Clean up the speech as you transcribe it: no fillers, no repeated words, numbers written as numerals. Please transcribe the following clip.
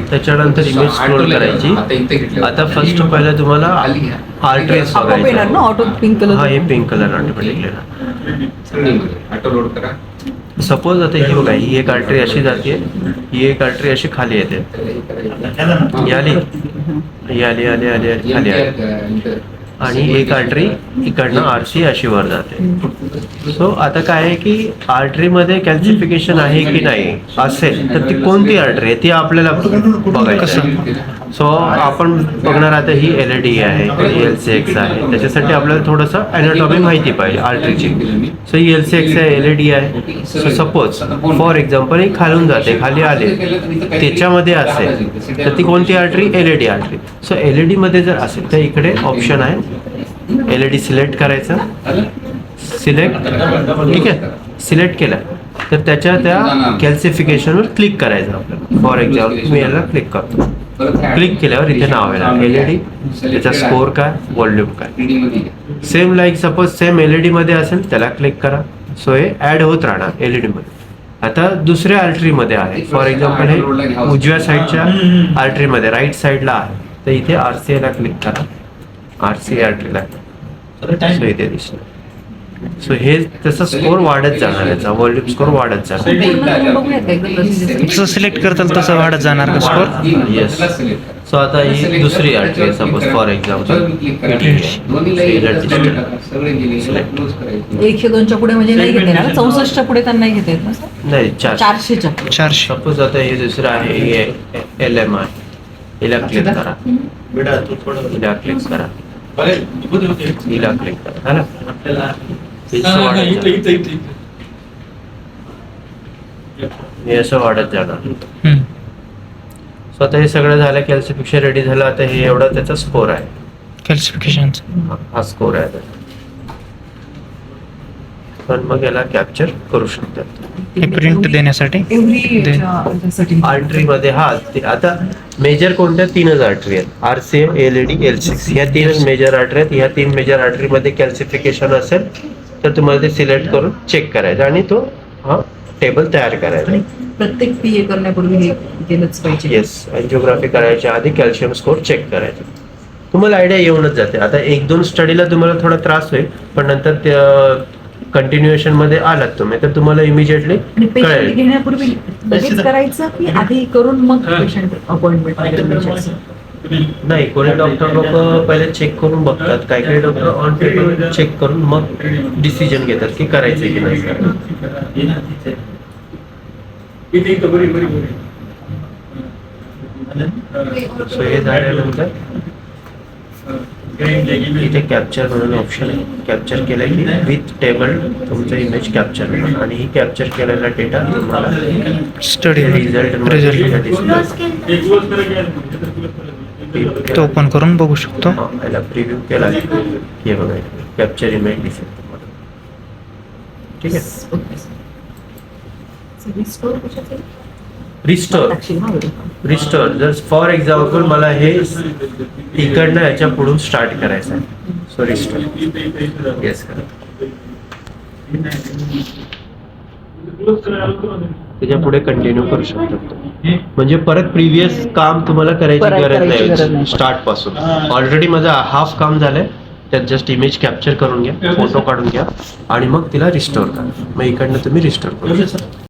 त्याच्यानंतर image scroll करायची. आता फर्स्ट पहिलं तुम्हाला आर्टरीज बघायचं. Auto pink colour. हा, हे पिंक कलर ऑटोमॅटिकली. सपोज आता ही बघा, ही एक आर्टरी अशी जाते, ही एक आर्टरी अशी खाली येते, आली आली आली आली आली खाली आली, आणि एक आर्टरी इकडनं आरसी अशी वर जाते. सो आता काय आहे की आर्टरीमध्ये कॅल्सिफिकेशन आहे की नाही असेल तर ती कोणती आर्टरी आहे ती आपल्याला बघायचं. सो आपण बघणार आता ही LAD आहे, LCX आहे, त्याच्यासाठी आपल्याला थोडंसं अॅनाटॉमी माहिती पाहिजे आर्टरीची. सो ही LCX आहे, LAD आहे. सो सपोज फॉर एक्झाम्पल ही खालून जाते, खाली आले, त्याच्यामध्ये असेल तर ती कोणती artery? LAD artery. So LAD मध्ये जर असेल तर इकडे ऑप्शन आहे, LAD सिलेक्ट करायचं, सिलेक्ट, ठीक आहे. सिलेक्ट केलं तर त्याच्या त्या कॅल्सिफिकेशनवर क्लिक करायचं आपल्याला. फॉर एक्झाम्पल मी याला क्लिक करतो. क्लिक केल्यावर इथे नाव आहे LAD, त्याचा स्कोर काय, व्हॉल्यूम काय. Same like suppose same LAD मध्ये असेल त्याला क्लिक करा. सो हे ऍड होत राहणार LAD मध्ये. आता दुसऱ्या आर्टरीमध्ये आहे, फॉर एक्झाम्पल हे उजव्या साईडच्या आर्टरीमध्ये राईट साईडला आहे, तर इथे RCA ला क्लिक करा. RCA आर्टरीला सो इथे दिसणार. सो हे त्याचा स्कोर वाढत जाणार, याचा व्हॉल्यूम स्कोर वाढत जाणार. जसं सिलेक्ट करताल तसं वाढत जाणार का स्कोर? येस. सो आता ही दुसरी आर्टरी आहे, सपोज फॉर एक्झाम्पल 102च्या पुढे म्हणजे नाही घेता येणार, 64च्या पुढे तर नाही घेता येत ना? नाही, 400च्या. 400. सपोज आता हे दुसरं आहे, हे LM आहे, हिला क्लिक करा, हिला क्लिक करा, हिला क्लिक करा, है ना? हे असं वाढत जाणार. सो आता हे सगळं झालं, कॅल्सिफिकेशन रेडी झालं. आता हे एवढा त्याचा स्कोर आहे, कॅल्सिफिकेशन हा स्कोर आहे. पण मग याला कॅप्चर करू शकतात प्रिंट देण्यासाठी आर्टरी मध्ये. हा, आता मेजर कोणत्या? 3च आर्टरी आहेत, RCA, LAD, LCX. ह्या 3च मेजर आर्टरी आहेत. ह्या 3 मेजर आर्टरी मध्ये कॅल्सिफिकेशन असेल तर तुम्हाला ते सिलेक्ट करून चेक करायचं आणि तो हा टेबल तयार करायचा. प्रत्येक PA करण्यापूर्वी हे केलंच पाहिजे. येस, अँजिओग्राफी करायच्या आधी कॅल्शियम स्कोर चेक करायचा. तुम्हाला आयडिया येऊनच जाते. आता 1-2 स्टडीला तुम्हाला थोडा त्रास होईल, पण नंतर कंटिन्युएशन मध्ये आलात तुम्ही तर तुम्हाला इमिजिएटली कळेल. घेण्यापूर्वी लगेच करायचं की आधी करून मग पेशंट अपॉइंटमेंट? नाही, कोणी डॉक्टर लोक पहिले चेक करून बघतात, काही काही डॉक्टर ऑन पेपर चेक करून मग डिसिजन घेतात की करायचं की नाही. सो हे झाल्यानंतर इथे कॅप्चर म्हणून ऑप्शन आहे. कॅप्चर केलं की विथ टेबल तुमचं इमेज कॅप्चर होणार आणि ही कॅप्चर केलेला डेटा तुम्हाला स्टडी रिझल्ट तो ओपन करून बघू शकतो. याला प्रिव्ह्यू केला की बघा कॅप्चर इमेज दिसेल तुम्हाला. ठीक आहे. रिस्टोर जर फॉर एक्झाम्पल मला हे इकडनं याच्या पुढून स्टार्ट करायचं आहे. सो रिस्टोर येस करा. त्याच्या पुढे कंटिन्यू करू शकतो. म्हणजे परत प्रिव्हियस काम तुम्हाला करायची गरज नाही स्टार्ट पासून. ऑलरेडी माझं हाफ काम झालंय, त्यात जस्ट इमेज कॅप्चर करून घ्या, फोटो काढून घ्या आणि मग तिला रिस्टोर करा. मग इकडनं तुम्ही रिस्टोर करू शकता.